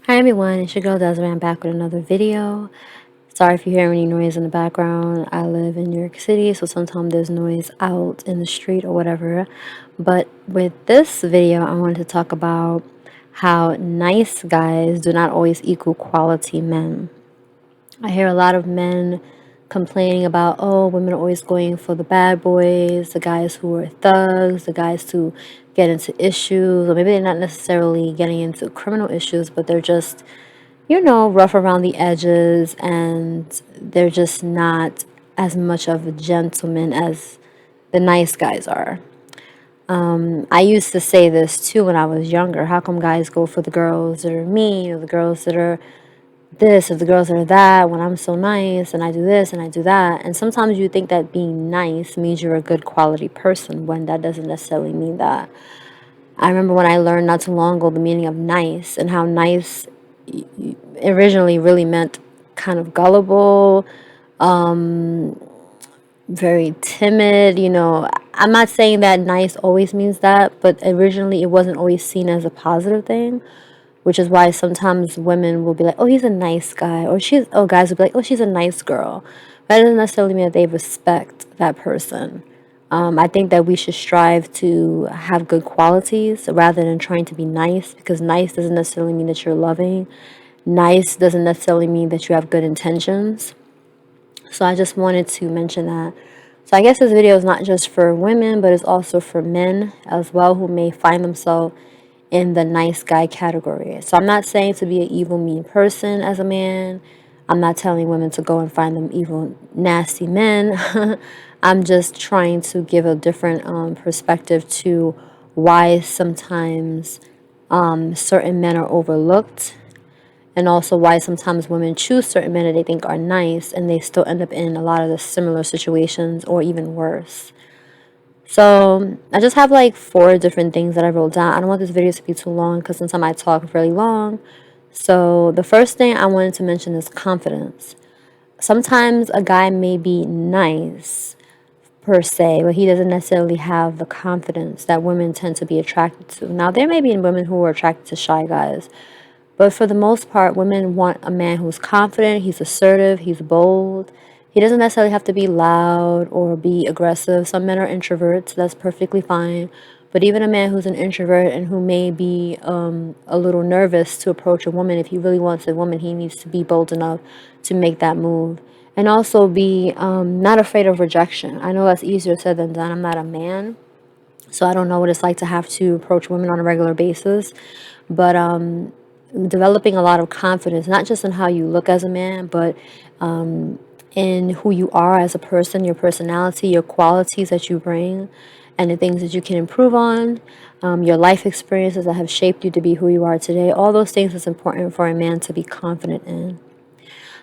Hi everyone, it's your girl Desiree. I'm back with another video. Sorry if you hear any noise in the background. I live in New York City, so sometimes there's noise out in the street or whatever. But with this video, I wanted to talk about how nice guys do not always equal quality men. I hear a lot of men complaining about, oh, women are always going for the bad boys, the guys who are thugs, the guys who get into issues, or maybe they're not necessarily getting into criminal issues, but they're just, rough around the edges and they're just not as much of a gentleman as the nice guys are. I used to say this too when I was younger. How come guys go for the girls that are mean or the girls that are this or the girls that are that when I'm so nice and I do this and I do that? And sometimes you think that being nice means you're a good quality person when that doesn't necessarily mean that. I remember when I learned not too long ago the meaning of nice and how nice originally really meant kind of gullible, very timid. I'm not saying that nice always means that, but originally it wasn't always seen as a positive thing, which is why sometimes women will be like, oh, he's a nice guy, or guys will be like, oh, she's a nice girl. That doesn't necessarily mean that they respect that person. I think that we should strive to have good qualities rather than trying to be nice, because nice doesn't necessarily mean that you're loving. Nice doesn't necessarily mean that you have good intentions. So I just wanted to mention that. So I guess this video is not just for women, but it's also for men as well who may find themselves in the nice guy category. So I'm not saying to be an evil, mean person as a man. I'm not telling women to go and find them evil, nasty men. I'm just trying to give a different perspective to why sometimes certain men are overlooked, and also why sometimes women choose certain men that they think are nice and they still end up in a lot of the similar situations or even worse. So I just have like 4 different things that I wrote down. I don't want this video to be too long because sometimes I talk really long. So the first thing I wanted to mention is confidence. Sometimes a guy may be nice per se, but he doesn't necessarily have the confidence that women tend to be attracted to. Now, there may be women who are attracted to shy guys, but for the most part, women want a man who's confident, he's assertive, he's bold. He doesn't necessarily have to be loud or be aggressive. Some men are introverts, that's perfectly fine. But even a man who's an introvert and who may be a little nervous to approach a woman, if he really wants a woman, he needs to be bold enough to make that move. And also be not afraid of rejection. I know that's easier said than done. I'm not a man, so I don't know what it's like to have to approach women on a regular basis. But developing a lot of confidence, not just in how you look as a man, but in who you are as a person, your personality, your qualities that you bring, and the things that you can improve on, your life experiences that have shaped you to be who you are today. All those things is important for a man to be confident in.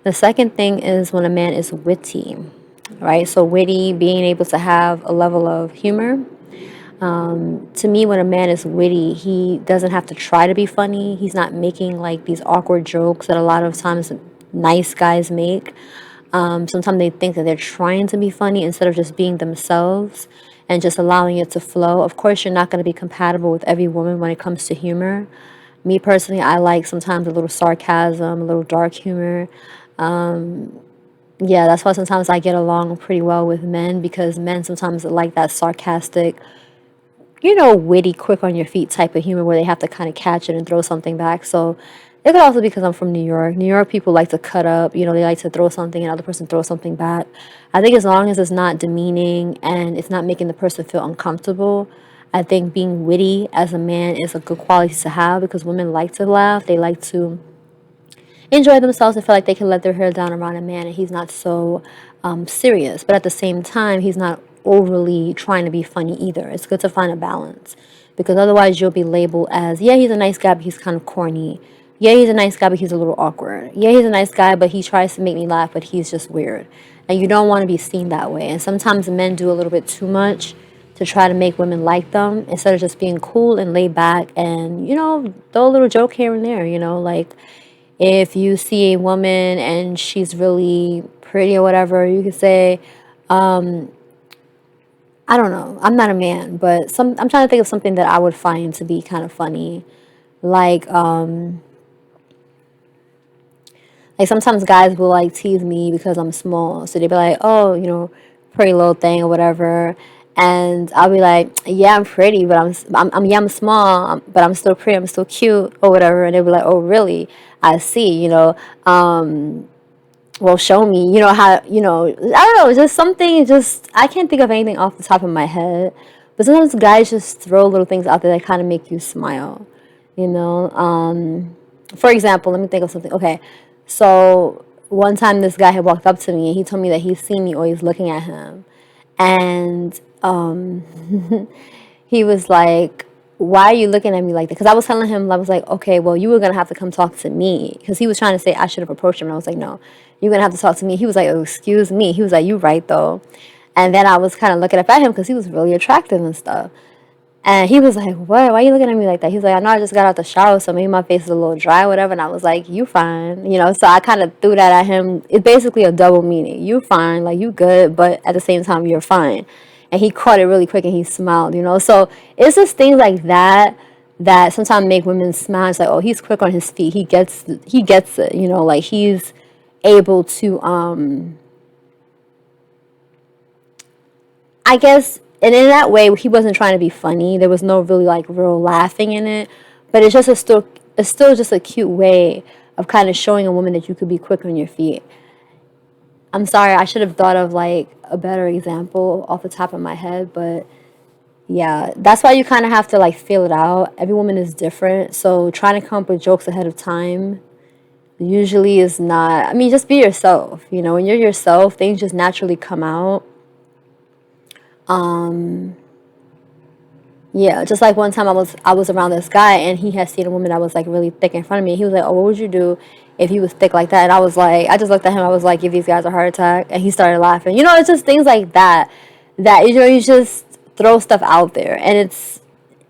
The second thing is when a man is witty, right? So witty, being able to have a level of humor. To me, when a man is witty, he doesn't have to try to be funny. He's not making like these awkward jokes that a lot of times nice guys make. Sometimes they think that they're trying to be funny instead of just being themselves and just allowing it to flow. Of course, you're not going to be compatible with every woman when it comes to humor. Me personally, I like sometimes a little sarcasm, a little dark humor. Yeah, that's why sometimes I get along pretty well with men, because men sometimes like that sarcastic, witty, quick on your feet type of humor where they have to kind of catch it and throw something back. So it could also be because I'm from New York. New York people like to cut up, they like to throw something and other person throw something back. I think as long as it's not demeaning and it's not making the person feel uncomfortable, I think being witty as a man is a good quality to have, because women like to laugh. They like to enjoy themselves and feel like they can let their hair down around a man and he's not so serious. But at the same time, he's not overly trying to be funny either. It's good to find a balance, because otherwise you'll be labeled as, yeah, he's a nice guy, but he's kind of corny. Yeah, he's a nice guy, but he's a little awkward. Yeah, he's a nice guy, but he tries to make me laugh, but he's just weird. And you don't want to be seen that way. And sometimes men do a little bit too much to try to make women like them, instead of just being cool and laid back and, throw a little joke here and there, like if you see a woman and she's really pretty or whatever, you could say, I don't know, I'm not a man, but I'm trying to think of something that I would find to be kind of funny. Like, Like sometimes guys will like tease me because I'm small. So they be like, "Oh, pretty little thing or whatever." And I'll be like, "Yeah, I'm pretty, but I'm yeah, I'm small, but I'm still pretty. I'm still cute or whatever." And they'll be like, "Oh, really? I see." Well, show me. How. I don't know. Just something. Just I can't think of anything off the top of my head. But sometimes guys just throw little things out there that kind of make you smile. You know. For example, let me think of something. Okay, so one time this guy had walked up to me and he told me that he's seen me always looking at him, and he was like, "Why are you looking at me like that?" Because I was telling him, I was like, "Okay, well, you were gonna have to come talk to me," because he was trying to say I should have approached him, and I was like, "No, you're gonna have to talk to me." He was like, "Oh, excuse me." He was like, "You right though," and then I was kind of looking up at him because he was really attractive and stuff. And he was like, "What? Why are you looking at me like that?" He's like, "I know I just got out the shower, so maybe my face is a little dry, whatever." And I was like, "You fine," So I kind of threw that at him. It's basically a double meaning. You fine, like you good, but at the same time, you're fine. And he caught it really quick and he smiled. So it's just things like that that sometimes make women smile. It's like, oh, he's quick on his feet. He gets it. Like he's able to I guess, and in that way, he wasn't trying to be funny. There was no really like real laughing in it, but it's still just a cute way of kind of showing a woman that you could be quick on your feet. I'm sorry, I should have thought of like a better example off the top of my head, but yeah, that's why you kind of have to like feel it out. Every woman is different, so trying to come up with jokes ahead of time usually is not. I mean, just be yourself. When you're yourself, things just naturally come out. Yeah, just like one time I was around this guy and he had seen a woman that was like really thick in front of me. He was like, "Oh, what would you do if he was thick like that?" And I was like, I just looked at him. I was like, "Give these guys a heart attack." And he started laughing. It's just things like that that you just throw stuff out there, and it's,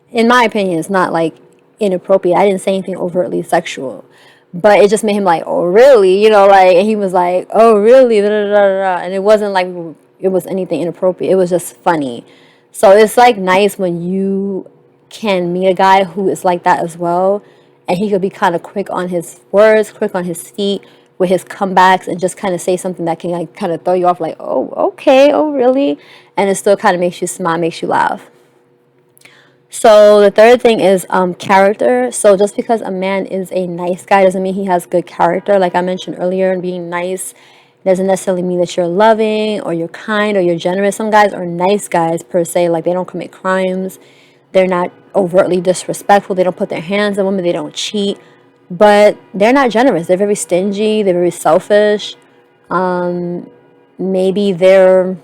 in my opinion, it's not like inappropriate. I didn't say anything overtly sexual, but it just made him like, "Oh, really?" Like, and he was like, "Oh, really?" Da, da, da, da, da. And it wasn't like it was anything inappropriate. It was just funny. So it's like nice when you can meet a guy who is like that as well, and he could be kind of quick on his words, quick on his feet with his comebacks, and just kind of say something that can like kind of throw you off, like, "Oh, okay, oh, really?" And it still kind of makes you smile, makes you laugh. So the third thing is character. So just because a man is a nice guy doesn't mean he has good character. Like I mentioned earlier, being nice doesn't necessarily mean that you're loving or you're kind or you're generous. Some guys are nice guys per se, like they don't commit crimes, they're not overtly disrespectful, they don't put their hands on women, they don't cheat, but they're not generous. They're very stingy, they're very selfish. Maybe they're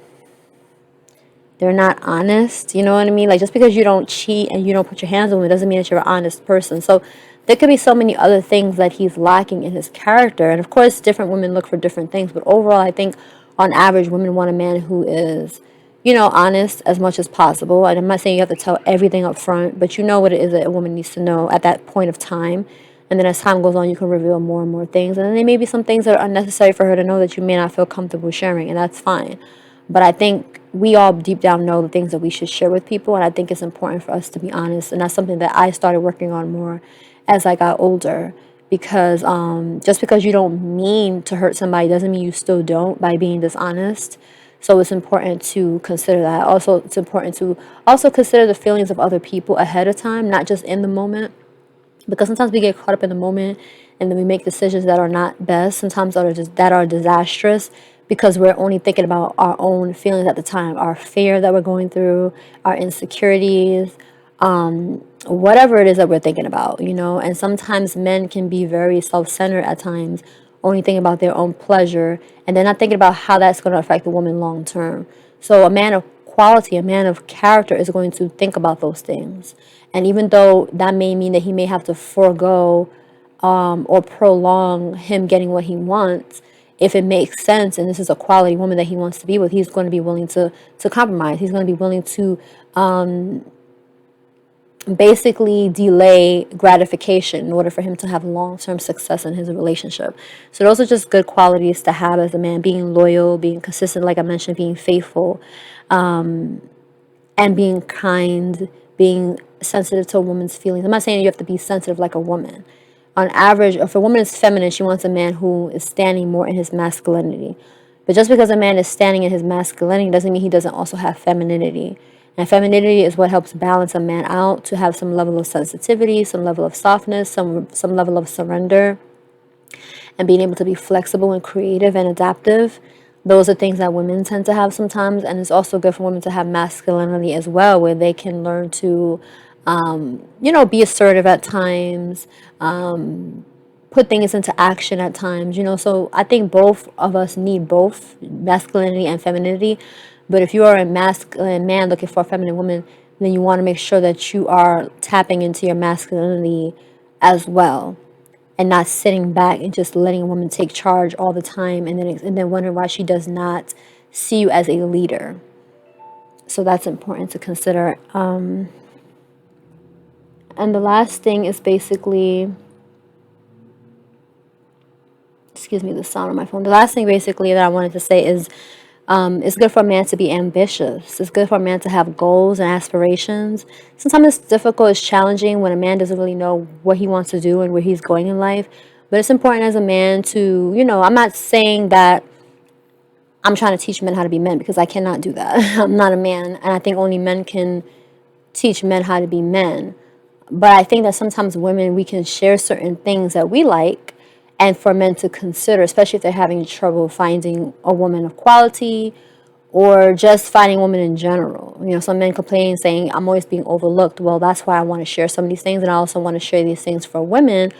not honest. You know what I mean? Like just because you don't cheat and you don't put your hands on it doesn't mean that you're an honest person. So there could be so many other things that he's lacking in his character. And of course, different women look for different things. But overall, I think on average, women want a man who is, honest as much as possible. And I'm not saying you have to tell everything up front, but you know what it is that a woman needs to know at that point of time. And then as time goes on, you can reveal more and more things. And then there may be some things that are unnecessary for her to know that you may not feel comfortable sharing, and that's fine. But I think we all deep down know the things that we should share with people, and I think it's important for us to be honest. And that's something that I started working on more as I got older. Because just because you don't mean to hurt somebody doesn't mean you still don't by being dishonest. So it's important to consider that. Also, it's important to also consider the feelings of other people ahead of time, not just in the moment, because sometimes we get caught up in the moment and then we make decisions that are not best, sometimes that are disastrous, because we're only thinking about our own feelings at the time, our fear that we're going through, our insecurities, whatever it is that we're thinking about. And sometimes men can be very self-centered at times, only thinking about their own pleasure, and they're not thinking about how that's going to affect the woman long term. So a man of quality, a man of character is going to think about those things. And even though that may mean that he may have to forego or prolong him getting what he wants, if it makes sense and this is a quality woman that he wants to be with, he's going to be willing to compromise. He's going to be willing to basically delay gratification in order for him to have long-term success in his relationship. So those are just good qualities to have as a man: being loyal, being consistent, like I mentioned, being faithful, and being kind, being sensitive to a woman's feelings. I'm not saying you have to be sensitive like a woman, On average, if a woman is feminine, she wants a man who is standing more in his masculinity. But just because a man is standing in his masculinity doesn't mean he doesn't also have femininity. And femininity is what helps balance a man out to have some level of sensitivity, some level of softness, some level of surrender, and being able to be flexible and creative and adaptive. Those are things that women tend to have sometimes, and it's also good for women to have masculinity as well, where they can learn to, be assertive at times, put things into action at times. So I think both of us need both masculinity and femininity. But if you are a masculine man looking for a feminine woman, then you want to make sure that you are tapping into your masculinity as well, and not sitting back and just letting a woman take charge all the time, and then wondering why she does not see you as a leader. So that's important to consider. And the last thing is basically, excuse me, the sound on my phone. The last thing basically that I wanted to say is, it's good for a man to be ambitious. It's good for a man to have goals and aspirations. Sometimes it's difficult, it's challenging when a man doesn't really know what he wants to do and where he's going in life. But it's important as a man to, I'm not saying that I'm trying to teach men how to be men, because I cannot do that. I'm not a man, and I think only men can teach men how to be men. But I think that sometimes women, we can share certain things that we like, and for men to consider, especially if they're having trouble finding a woman of quality or just finding women in general. Some men complain saying, I'm always being overlooked. Well, that's why I want to share some of these things, and I also want to share these things for women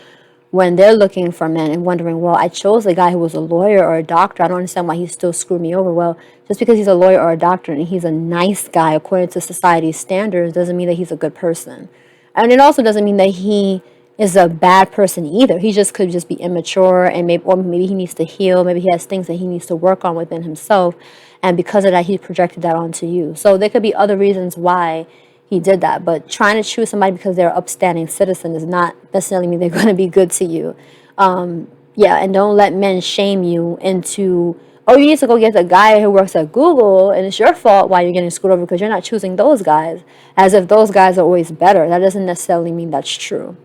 when they're looking for men and wondering, well, I chose a guy who was a lawyer or a doctor. I don't understand why he still screwed me over. Well, just because he's a lawyer or a doctor and he's a nice guy according to society's standards doesn't mean that he's a good person. And it also doesn't mean that he is a bad person either. He just could just be immature, and maybe he needs to heal. Maybe he has things that he needs to work on within himself. And because of that, he projected that onto you. So there could be other reasons why he did that. But trying to choose somebody because they're an upstanding citizen does not necessarily mean they're going to be good to you. And don't let men shame you into, oh, you need to go get the guy who works at Google, and it's your fault why you're getting screwed over because you're not choosing those guys, as if those guys are always better. That doesn't necessarily mean that's true.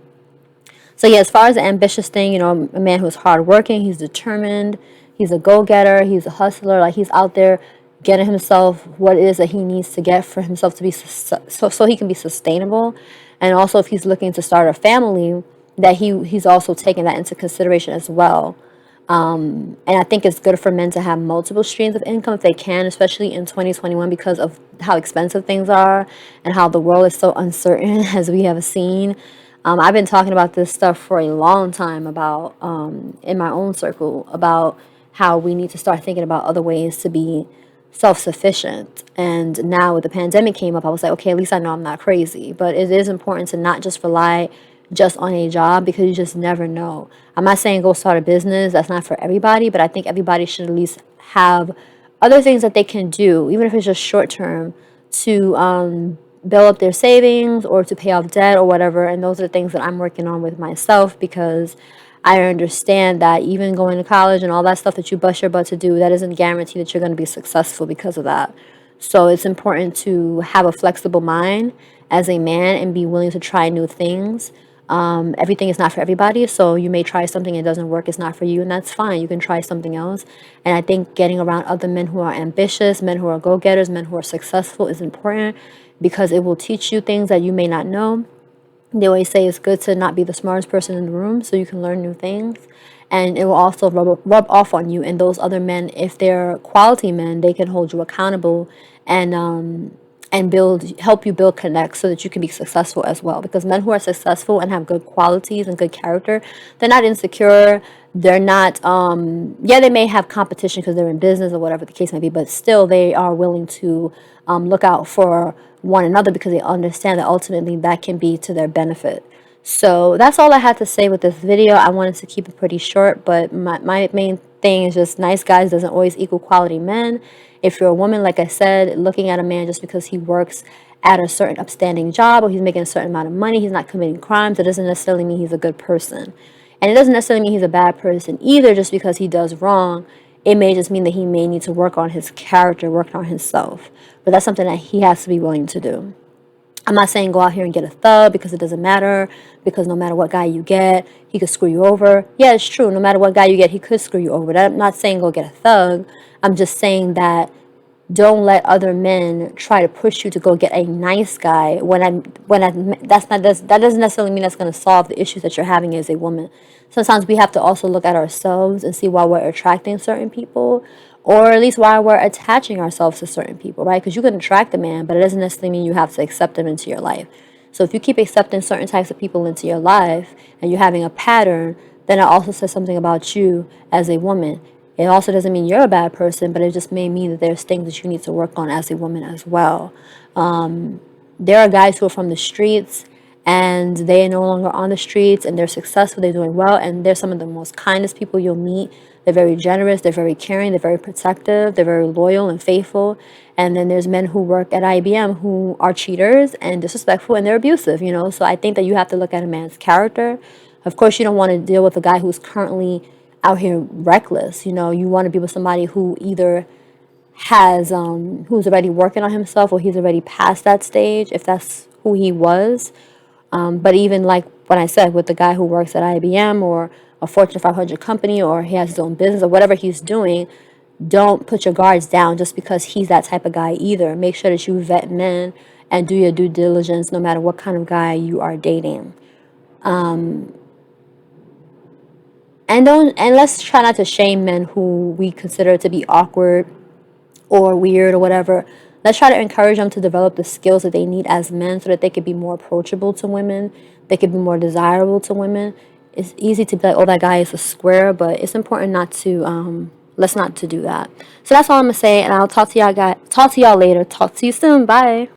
So yeah, as far as the ambitious thing, a man who's hardworking, he's determined, he's a go-getter, he's a hustler, like he's out there getting himself what it is that he needs to get for himself to be so he can be sustainable. And also, if he's looking to start a family, that he's also taking that into consideration as well. And I think it's good for men to have multiple streams of income if they can, especially in 2021, because of how expensive things are and how the world is so uncertain, as we have seen. I've been talking about this stuff for a long time about, in my own circle, about how we need to start thinking about other ways to be self-sufficient. And now with the pandemic came up, I was like, okay, at least I know I'm not crazy. But it is important to not just rely just on a job, because you just never know. I'm not saying go start a business. That's not for everybody, but I think everybody should at least have other things that they can do, even if it's just short term, to build up their savings or to pay off debt or whatever. And those are the things that I'm working on with myself, because I understand that even going to college and all that stuff that you bust your butt to do, that doesn't guarantee that you're going to be successful because of that. So it's important to have a flexible mind as a man and be willing to try new things. Everything is not for everybody, so you may try something and it doesn't work, it's not for you, and that's fine. You can try something else. And I think getting around other men who are ambitious, men who are go-getters, men who are successful is important, because it will teach you things that you may not know. They always say it's good to not be the smartest person in the room so you can learn new things. And it will also rub off on you. And those other men, if they're quality men, they can hold you accountable and help you build connects so that you can be successful as well. Because men who are successful and have good qualities and good character, they're not insecure. They're not, they may have competition because they're in business or whatever the case may be, but still they are willing to look out for one another, because they understand that ultimately that can be to their benefit. So that's all I had to say with this video. I wanted to keep it pretty short, but my main thing is just nice guys doesn't always equal quality men. If you're a woman, like I said, looking at a man just because he works at a certain upstanding job or he's making a certain amount of money, he's not committing crimes, it doesn't necessarily mean he's a good person. And it doesn't necessarily mean he's a bad person either just because he does wrong. It may just mean that he may need to work on his character, work on himself. But that's something that he has to be willing to do. I'm not saying go out here and get a thug because it doesn't matter, because no matter what guy you get, he could screw you over. Yeah, it's true. No matter what guy you get, he could screw you over. I'm not saying go get a thug. I'm just saying that don't let other men try to push you to go get a nice guy that doesn't necessarily mean that's going to solve the issues that you're having as a woman. Sometimes we have to also look at ourselves and see why we're attracting certain people, or at least why we're attaching ourselves to certain people, right? Because you can attract a man, but it doesn't necessarily mean you have to accept them into your life. So if you keep accepting certain types of people into your life and you're having a pattern, then it also says something about you as a woman. It also doesn't mean you're a bad person, but it just may mean that there's things that you need to work on as a woman as well. There are guys who are from the streets and they are no longer on the streets and they're successful, they're doing well, and they're some of the most kindest people you'll meet. They're very generous, they're very caring, they're very protective, they're very loyal and faithful. And then there's men who work at IBM who are cheaters and disrespectful and they're abusive, you know. So I think that you have to look at a man's character. Of course, you don't want to deal with a guy who's currently out here reckless. You know, you want to be with somebody who either has who's already working on himself or he's already past that stage if that's who he was. But even like when I said with the guy who works at IBM or a Fortune 500 company, or he has his own business or whatever he's doing, don't put your guards down just because he's that type of guy either. Make sure that you vet men and do your due diligence no matter what kind of guy you are dating. And let's try not to shame men who we consider to be awkward or weird or whatever. Let's try to encourage them to develop the skills that they need as men so that they could be more approachable to women. They could be more desirable to women. It's easy to be like, oh, that guy is a square, but it's important not to let's not to do that. So that's all I'm gonna say, and I'll talk to y'all later. Talk to you soon. Bye.